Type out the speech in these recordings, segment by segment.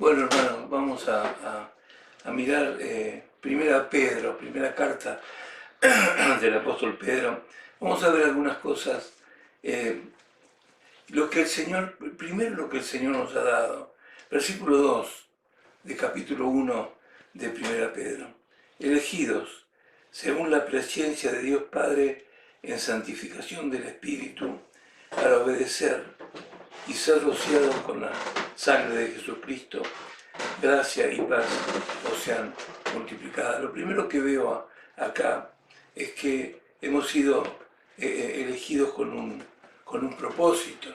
Bueno, hermano, vamos a mirar primera Pedro, primera carta del apóstol Pedro. Vamos a ver algunas cosas. eh, lo que el Señor, primero lo que el Señor nos ha dado. Versículo 2 de capítulo 1 de primera Pedro. Elegidos, según la presencia de Dios Padre en santificación del Espíritu, para obedecer y ser rociados con la sangre de Jesucristo, gracia y paz os sean multiplicadas. Lo primero que veo acá es que hemos sido elegidos con un propósito.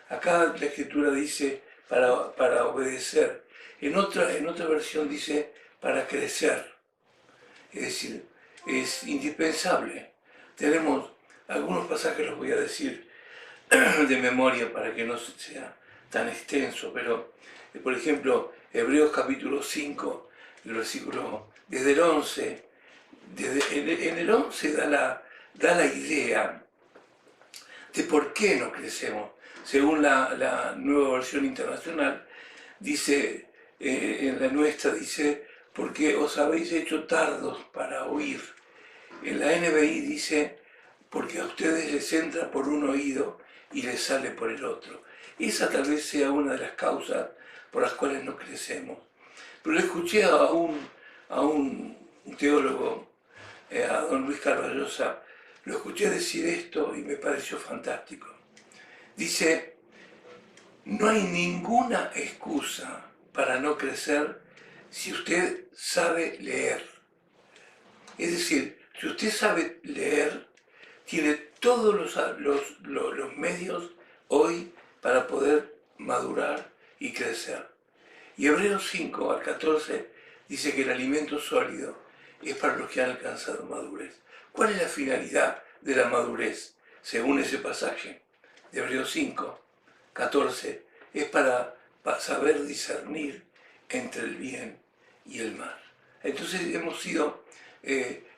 Acá la Escritura dice para obedecer. En otra versión dice para crecer. Es decir, es indispensable. Tenemos algunos pasajes, los voy a decir de memoria para que no sea tan extenso, pero por ejemplo, Hebreos capítulo 5, el versículo desde el 11, en el 11 da la idea de por qué no crecemos. Según la nueva versión internacional, dice, en la nuestra dice, porque os habéis hecho tardos para oír. En la NBI dice, porque a ustedes les entra por un oído y les sale por el otro. Esa tal vez sea una de las causas por las cuales no crecemos. Pero le escuché a un teólogo, a don Luis Carballosa, lo escuché decir esto y me pareció fantástico. Dice, no hay ninguna excusa para no crecer si usted sabe leer. Es decir, si usted sabe leer, tiene todos los medios hoy para poder madurar y crecer. Y Hebreos 5 al 14 dice que el alimento sólido es para los que han alcanzado madurez. ¿Cuál es la finalidad de la madurez? Según ese pasaje de Hebreos 5, 14, es para saber discernir entre el bien y el mal. Entonces hemos sido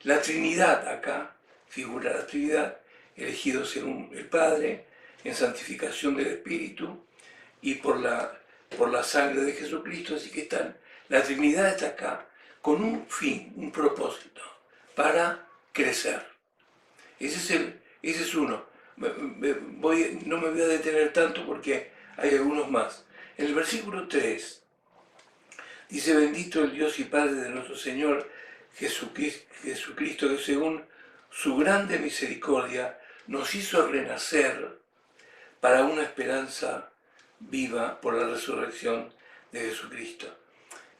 la Trinidad acá, figura la Trinidad, elegidos según el Padre, en santificación del Espíritu y por la sangre de Jesucristo. Así que la Trinidad está acá con un fin, un propósito, para crecer. Ese es uno. No me voy a detener tanto porque hay algunos más. En el versículo 3 dice, bendito el Dios y Padre de nuestro Señor Jesucristo, que según su grande misericordia nos hizo renacer para una esperanza viva por la resurrección de Jesucristo.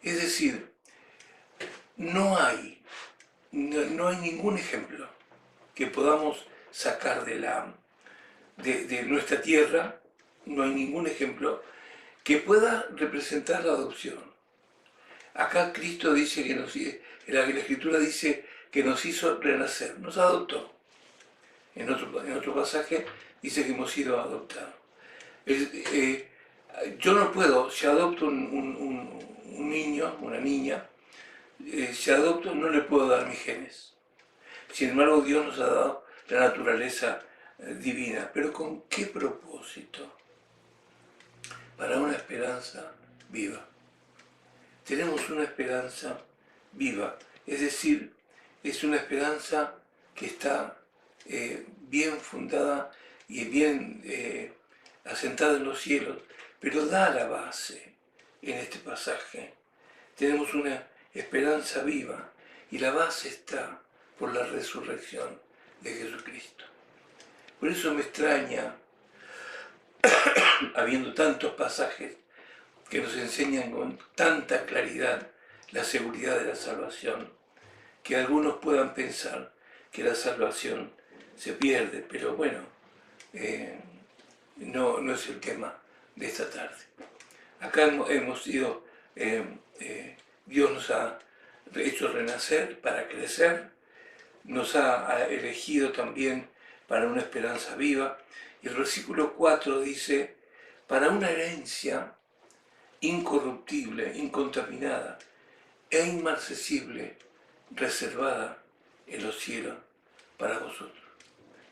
Es decir, no hay ningún ejemplo que podamos sacar de nuestra tierra, no hay ningún ejemplo que pueda representar la adopción. Acá Cristo dice la Escritura dice que nos hizo renacer, nos adoptó. En otro pasaje dice que hemos sido adoptados. Yo no puedo, si adopto un niño, una niña, si adopto no le puedo dar mis genes. Sin embargo, Dios nos ha dado la naturaleza divina. ¿Pero con qué propósito? Para una esperanza viva. Tenemos una esperanza viva, es decir, es una esperanza que está bien fundada y bien asentada en los cielos, pero da la base en este pasaje. Tenemos una esperanza viva y la base está por la resurrección de Jesucristo. Por eso me extraña, habiendo tantos pasajes que nos enseñan con tanta claridad la seguridad de la salvación, que algunos puedan pensar que la salvación se pierde, pero bueno, no es el tema de esta tarde. Acá hemos sido, Dios nos ha hecho renacer para crecer, nos ha elegido también para una esperanza viva, y el versículo 4 dice, para una herencia incorruptible, incontaminada e inmarcesible, reservada en los cielos para vosotros.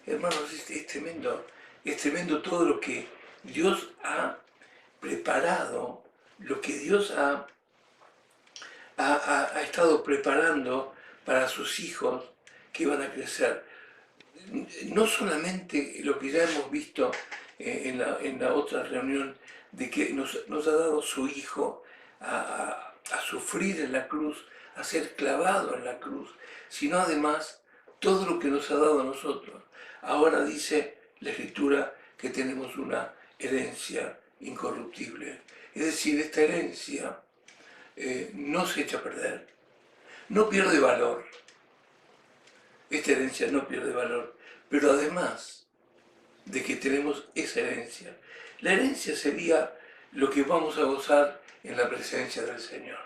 Hermanos, es tremendo todo lo que Dios ha preparado lo que Dios ha estado preparando para sus hijos que van a crecer. No solamente lo que ya hemos visto en la otra reunión, de que nos ha dado su Hijo a sufrir en la cruz, a ser clavado en la cruz, sino además todo lo que nos ha dado a nosotros. Ahora dice la Escritura que tenemos una herencia incorruptible. Es decir, esta herencia no se echa a perder, no pierde valor. Esta herencia no pierde valor, pero además de que tenemos esa herencia, la herencia sería lo que vamos a gozar en la presencia del Señor.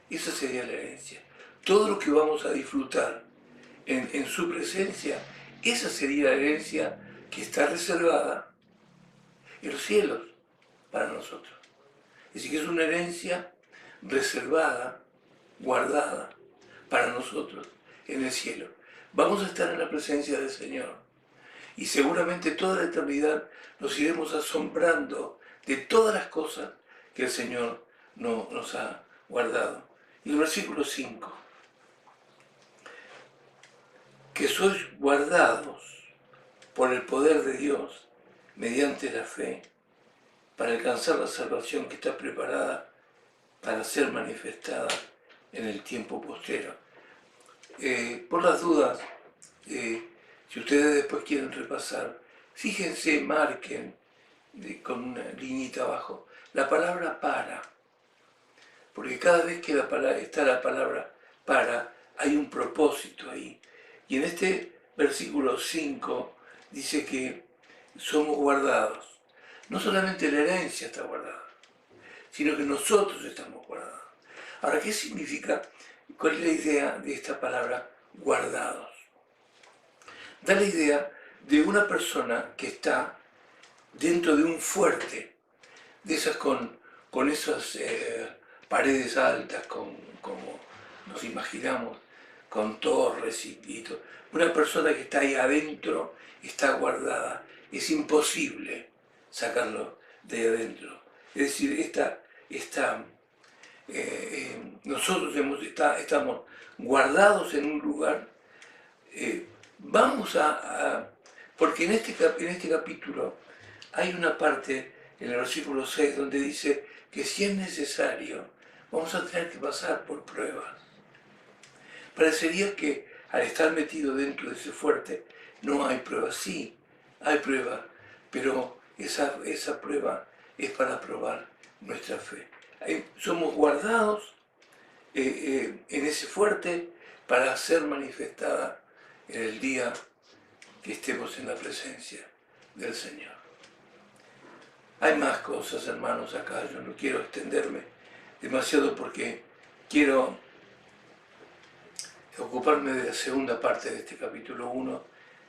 Esa sería la herencia. Todo lo que vamos a disfrutar en su presencia, esa sería la herencia que está reservada en los cielos para nosotros. Es decir, que es una herencia reservada, guardada para nosotros en el cielo. Vamos a estar en la presencia del Señor y seguramente toda la eternidad nos iremos asombrando de todas las cosas que el Señor nos ha guardado. Y el versículo 5, que sois guardados por el poder de Dios mediante la fe para alcanzar la salvación que está preparada para ser manifestada en el tiempo postero. Por las dudas, si ustedes después quieren repasar, fíjense, marquen con una liñita abajo la palabra para, porque cada vez que está la palabra para, hay un propósito ahí. Y en este versículo 5 dice que somos guardados. No solamente la herencia está guardada, sino que nosotros estamos guardados. Ahora, ¿qué significa? ¿Cuál es la idea de esta palabra guardados? Da la idea de una persona que está dentro de un fuerte, de esas con esas paredes altas, como nos imaginamos, con torres y todo. Una persona que está ahí adentro está guardada. Es imposible sacarlo de adentro. Es decir, nosotros estamos guardados en un lugar. Porque en este capítulo hay una parte en el versículo 6 donde dice que si es necesario vamos a tener que pasar por pruebas. Parecería que al estar metido dentro de ese fuerte no hay pruebas. Sí, hay pruebas, pero esa prueba es para probar nuestra fe. Somos guardados en ese fuerte para ser manifestada en el día que estemos en la presencia del Señor. Hay más cosas, hermanos, acá. Yo no quiero extenderme demasiado porque quiero ocuparme de la segunda parte de este capítulo 1,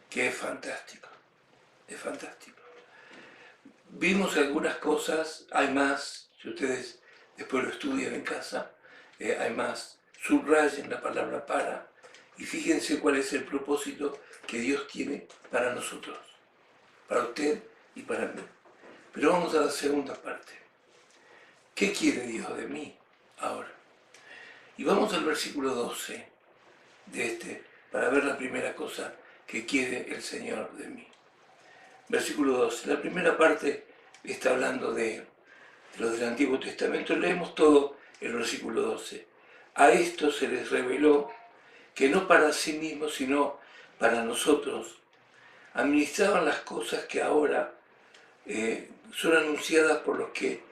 que es fantástico. Es fantástico. Vimos algunas cosas, hay más, si ustedes después lo estudian en casa, hay más. Subrayen la palabra para y fíjense cuál es el propósito que Dios tiene para nosotros, para usted y para mí. Pero vamos a la segunda parte. ¿Qué quiere Dios de mí ahora? Y vamos al versículo 12 de para ver la primera cosa que quiere el Señor de mí. Versículo 12. La primera parte está hablando de los del Antiguo Testamento. Leemos todo el versículo 12. A esto se les reveló que no para sí mismos, sino para nosotros, administraban las cosas que ahora son anunciadas por los que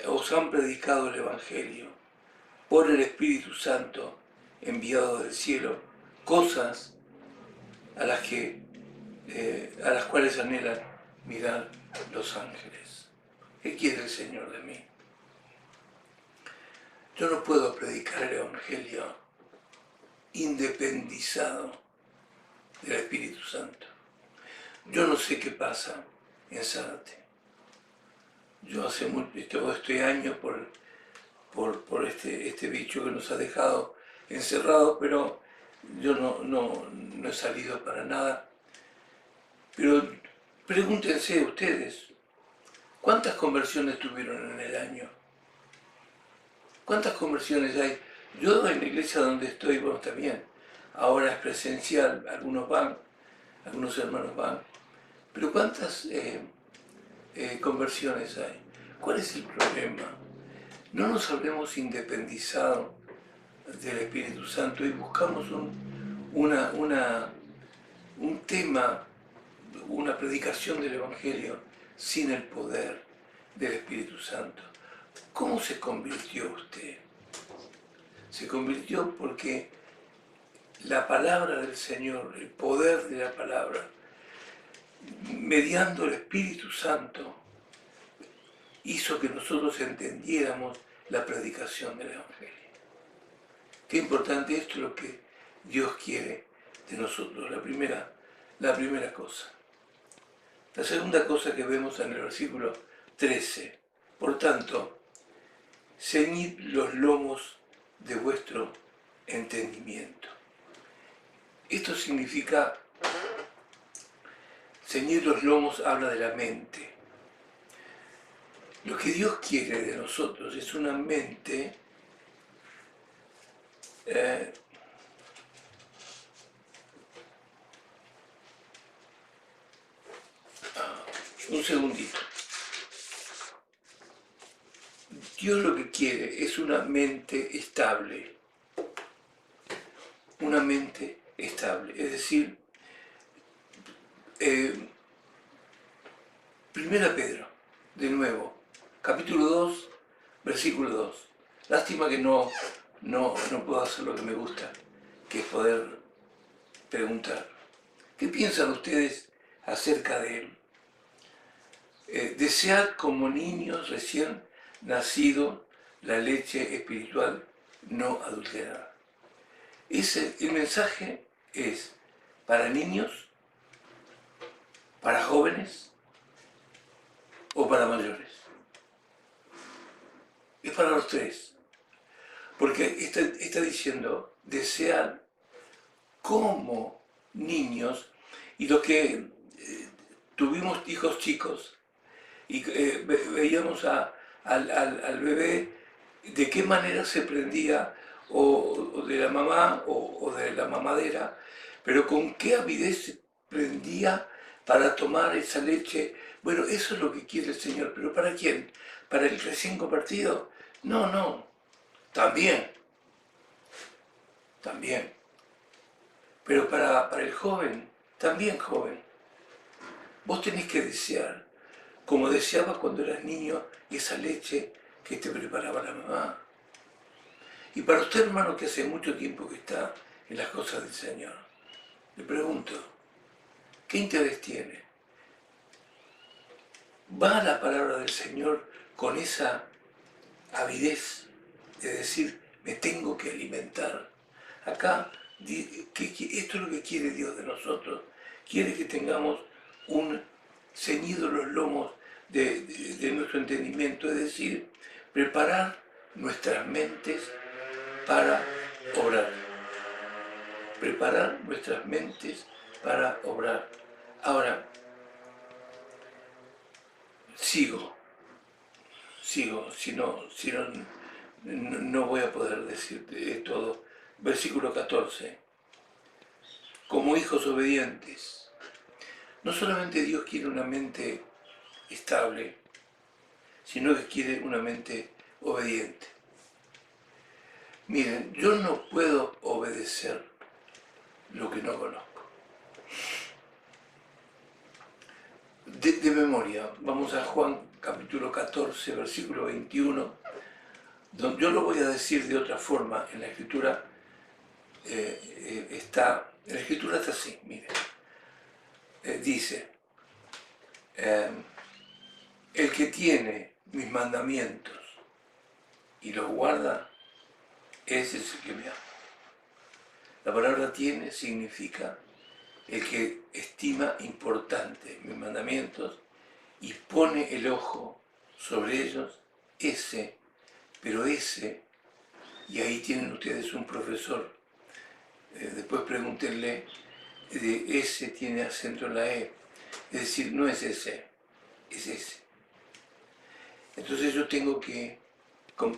os han predicado el Evangelio, por el Espíritu Santo enviado del cielo, cosas a las cuales anhelan mirar los ángeles. ¿Qué quiere el Señor de mí? Yo no puedo predicar el Evangelio independizado del Espíritu Santo. Yo no sé qué pasa en Zárate. Yo hace todo este año por este bicho que nos ha dejado encerrados, pero yo no he salido para nada. Pero pregúntense ustedes, ¿cuántas conversiones tuvieron en el año? ¿Cuántas conversiones hay? Yo en la iglesia donde estoy, bueno, también, ahora es presencial, algunos van, algunos hermanos van, pero ¿cuántas conversiones hay? ¿Cuál es el problema? No nos habremos independizado del Espíritu Santo y buscamos un tema, una predicación del Evangelio sin el poder del Espíritu Santo. ¿Cómo se convirtió usted? Se convirtió porque la palabra del Señor, el poder de la palabra, mediando el Espíritu Santo, hizo que nosotros entendiéramos la predicación del Evangelio. Qué importante, esto es lo que Dios quiere de nosotros, la primera cosa. La segunda cosa que vemos en el versículo 13, por tanto, ceñid los lomos de vuestro entendimiento. Esto significa, ceñir los lomos habla de la mente. Lo que Dios quiere de nosotros es una mente un segundito. Dios lo que quiere es una mente estable. Una mente estable. Es decir, Primera Pedro, de nuevo, capítulo 2, versículo 2. Lástima que no puedo hacer lo que me gusta, que es poder preguntar. ¿Qué piensan ustedes acerca de él? Desead como niños recién nacidos la leche espiritual no adulterada. El mensaje es para niños, para jóvenes o para mayores. Es para los tres. Porque está diciendo, desead como niños, y los que tuvimos hijos chicos y veíamos al bebé de qué manera se prendía o de la mamá o de la mamadera, pero con qué avidez se prendía para tomar esa leche. Bueno, eso es lo que quiere el Señor, pero ¿para quién? ¿Para el recién convertido? No, también, pero para el joven, también joven. Vos tenés que desear, como deseabas cuando eras niño, esa leche que te preparaba la mamá. Y para usted, hermano, que hace mucho tiempo que está en las cosas del Señor, le pregunto, ¿qué interés tiene? ¿Va a la palabra del Señor con esa avidez de decir, me tengo que alimentar? Acá, esto es lo que quiere Dios de nosotros. Quiere que tengamos ceñido los lomos de nuestro entendimiento, es decir, preparar nuestras mentes para obrar. Preparar nuestras mentes para obrar. Ahora, sigo, si no voy a poder decir todo. Versículo 14. Como hijos obedientes. No solamente Dios quiere una mente estable, sino que quiere una mente obediente. Miren, yo no puedo obedecer lo que no conozco. De memoria, vamos a Juan capítulo 14, versículo 21, donde yo lo voy a decir de otra forma. En la Escritura está así, miren. Dice, el que tiene mis mandamientos y los guarda, ese es el que me ama. La palabra tiene significa el que estima importante mis mandamientos y pone el ojo sobre ellos, pero ese, y ahí tienen ustedes un profesor, después pregúntenle, de ese tiene acento en la E, es decir, no es ese, es ese. Entonces yo tengo que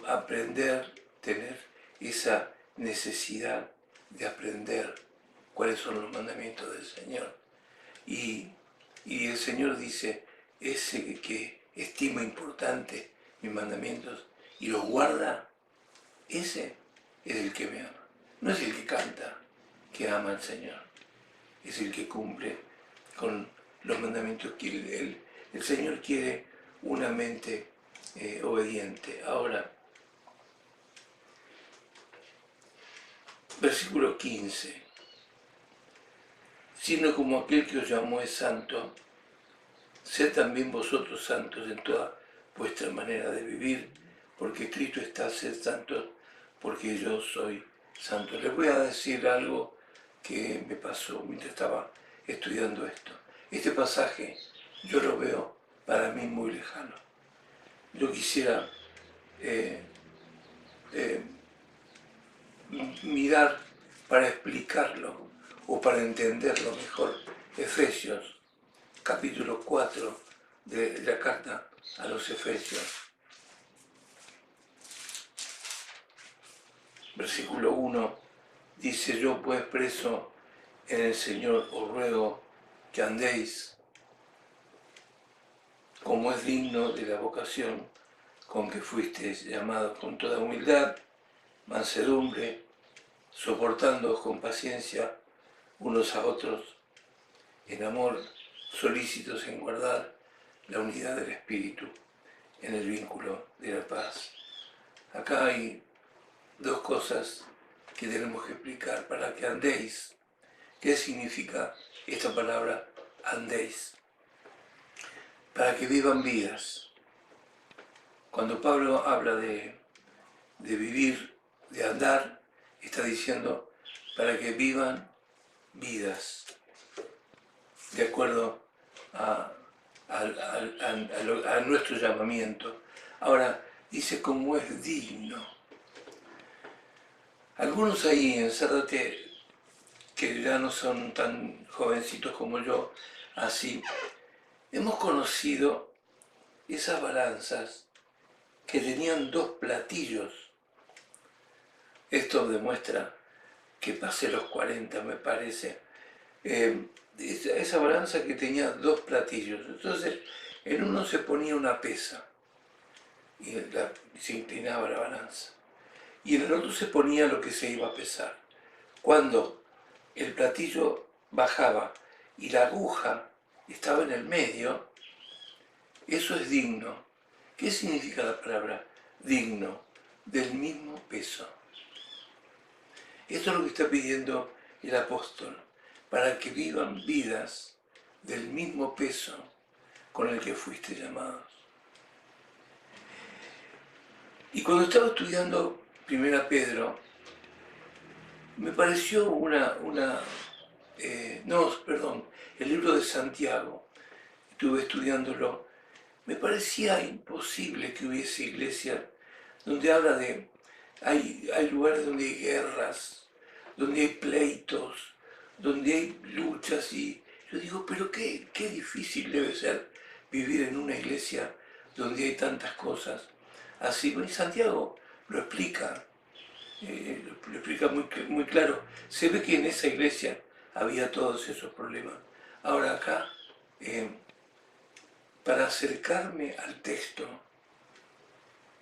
aprender, tener esa necesidad de aprender cuáles son los mandamientos del Señor. Y el Señor dice, ese que estima importante mis mandamientos y los guarda, ese es el que me ama. No es el que canta que ama al Señor, es el que cumple con los mandamientos que el Señor quiere una mente obediente. Ahora, versículo 15. Sino como aquel que os llamó es santo, sed también vosotros santos en toda vuestra manera de vivir, porque Cristo está, sed santos, porque yo soy santo. Les voy a decir algo que me pasó mientras estaba estudiando esto. Este pasaje yo lo veo para mí muy lejano. Yo quisiera mirar para explicarlo o para entenderlo mejor. Efesios, capítulo 4 de la carta a los Efesios. Versículo 1 dice, yo pues preso en el Señor os ruego que andéis como es digno de la vocación con que fuisteis llamados, con toda humildad, mansedumbre, soportándoos con paciencia unos a otros, en amor, solícitos en guardar la unidad del Espíritu en el vínculo de la paz. Acá hay dos cosas que tenemos que explicar para que andéis. ¿Qué significa esta palabra andéis? Para que vivan vidas. Cuando Pablo habla de vivir, de andar, está diciendo para que vivan vidas, de acuerdo a nuestro llamamiento. Ahora, dice como es digno. Algunos ahí en Zárate, que ya no son tan jovencitos como yo, así, hemos conocido esas balanzas que tenían dos platillos. Esto demuestra que pasé los 40, me parece. Esa balanza que tenía dos platillos. Entonces, en uno se ponía una pesa y se inclinaba la balanza. Y en el otro se ponía lo que se iba a pesar. Cuando el platillo bajaba y la aguja estaba en el medio, eso es digno. ¿Qué significa la palabra digno? Del mismo peso. Esto es lo que está pidiendo el apóstol, para que vivan vidas del mismo peso con el que fuiste llamados. Y cuando estaba estudiando 1 Pedro, me pareció el libro de Santiago, estuve estudiándolo, me parecía imposible que hubiese iglesia donde habla de, hay lugares donde hay guerras, donde hay pleitos, donde hay luchas, y yo digo, pero qué difícil debe ser vivir en una iglesia donde hay tantas cosas así. Bueno, y Santiago lo explica, lo explica muy claro. Se ve que en esa iglesia había todos esos problemas. Ahora acá, para acercarme al texto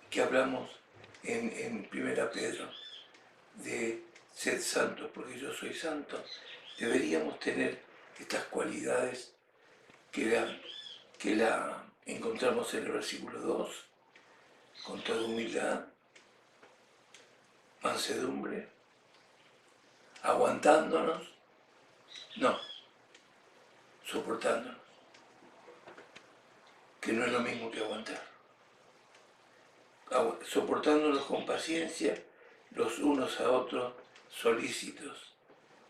que hablamos en 1 Pedro, de sed santos porque yo soy santo, deberíamos tener estas cualidades que la encontramos en el versículo 2, con toda humildad, mansedumbre, aguantándonos, no, soportándonos, que no es lo mismo que aguantar. Soportándonos con paciencia los unos a otros, solícitos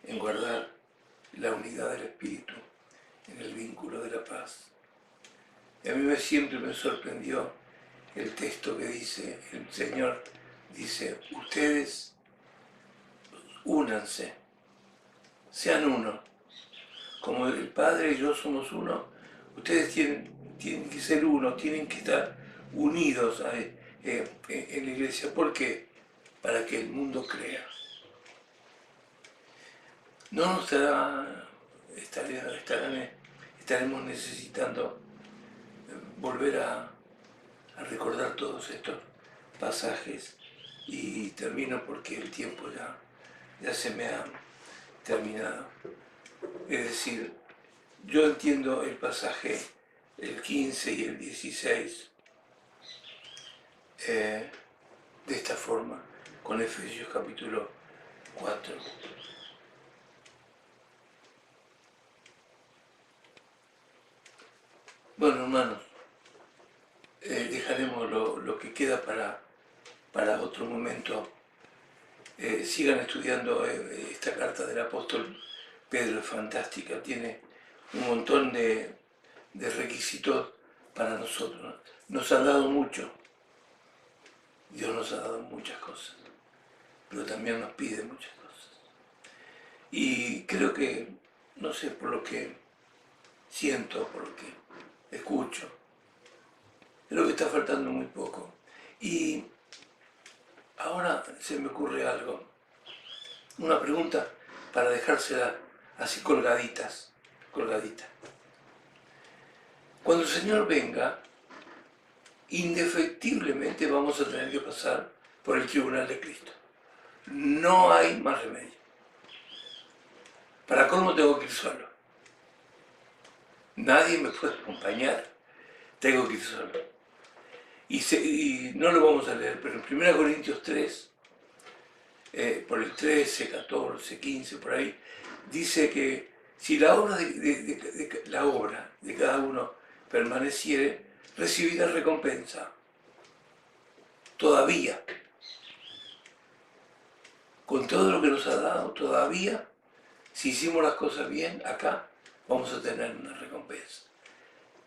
en guardar la unidad del Espíritu en el vínculo de la paz. Y a mí siempre me sorprendió el texto que dice, el Señor dice, ustedes únanse, sean uno. Como el Padre y yo somos uno, ustedes tienen que ser uno, tienen que estar unidos en la iglesia. ¿Por qué? Para que el mundo crea. No nos estaremos necesitando volver a recordar todos estos pasajes, y termino porque el tiempo ya se me ha terminado. Es decir, yo entiendo el pasaje, el 15 y el 16, de esta forma, con Efesios capítulo 4. Bueno, hermanos, dejaremos lo que queda para otro momento. Sigan estudiando esta carta del apóstol Pedro, es fantástica, tiene un montón de requisitos para nosotros, ¿no? Nos ha dado mucho, Dios nos ha dado muchas cosas, pero también nos pide muchas cosas. Y creo que, no sé, por lo que siento, por lo que escucho, creo que está faltando muy poco. Y ahora se me ocurre algo, una pregunta para dejársela así colgaditas. Cuando el Señor venga, indefectiblemente vamos a tener que pasar por el tribunal de Cristo. No hay más remedio. Para colmo tengo que ir solo. Nadie me puede acompañar, tengo que ir solo. Y no lo vamos a leer, pero en 1 Corintios 3, por el 13, 14, 15, por ahí, dice que si la obra de cada uno permaneciere, recibirá recompensa. Todavía, con todo lo que nos ha dado, todavía, si hicimos las cosas bien, acá vamos a tener una recompensa.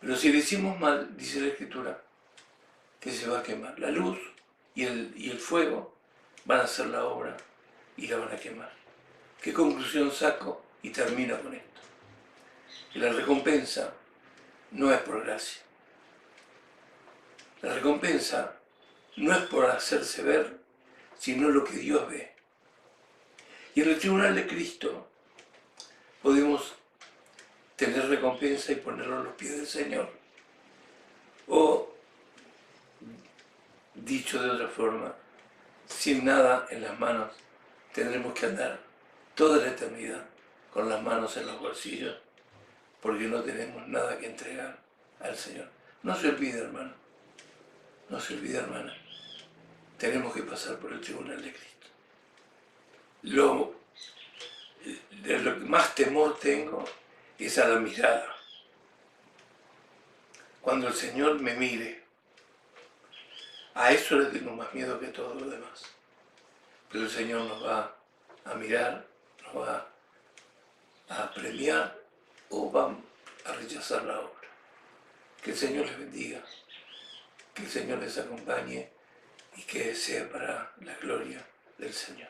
Pero si lo hicimos mal, dice la Escritura, que se va a quemar. La luz y el fuego van a hacer la obra y la van a quemar. ¿Qué conclusión saco? Y termino con esto. Que la recompensa no es por gracia. La recompensa no es por hacerse ver, sino lo que Dios ve. Y en el tribunal de Cristo podemos tener recompensa y ponerlo a los pies del Señor. O, dicho de otra forma, sin nada en las manos, tendremos que andar toda la eternidad con las manos en los bolsillos, porque no tenemos nada que entregar al Señor. No se olvide, hermano, no se olvide, hermana, tenemos que pasar por el tribunal de Cristo. De lo que más temor tengo es a la mirada. Cuando el Señor me mire, a eso le tengo más miedo que todo lo demás. Pero el Señor nos va a mirar, nos va a premiar o va a rechazar la obra. Que el Señor les bendiga, que el Señor les acompañe y que sea para la gloria del Señor.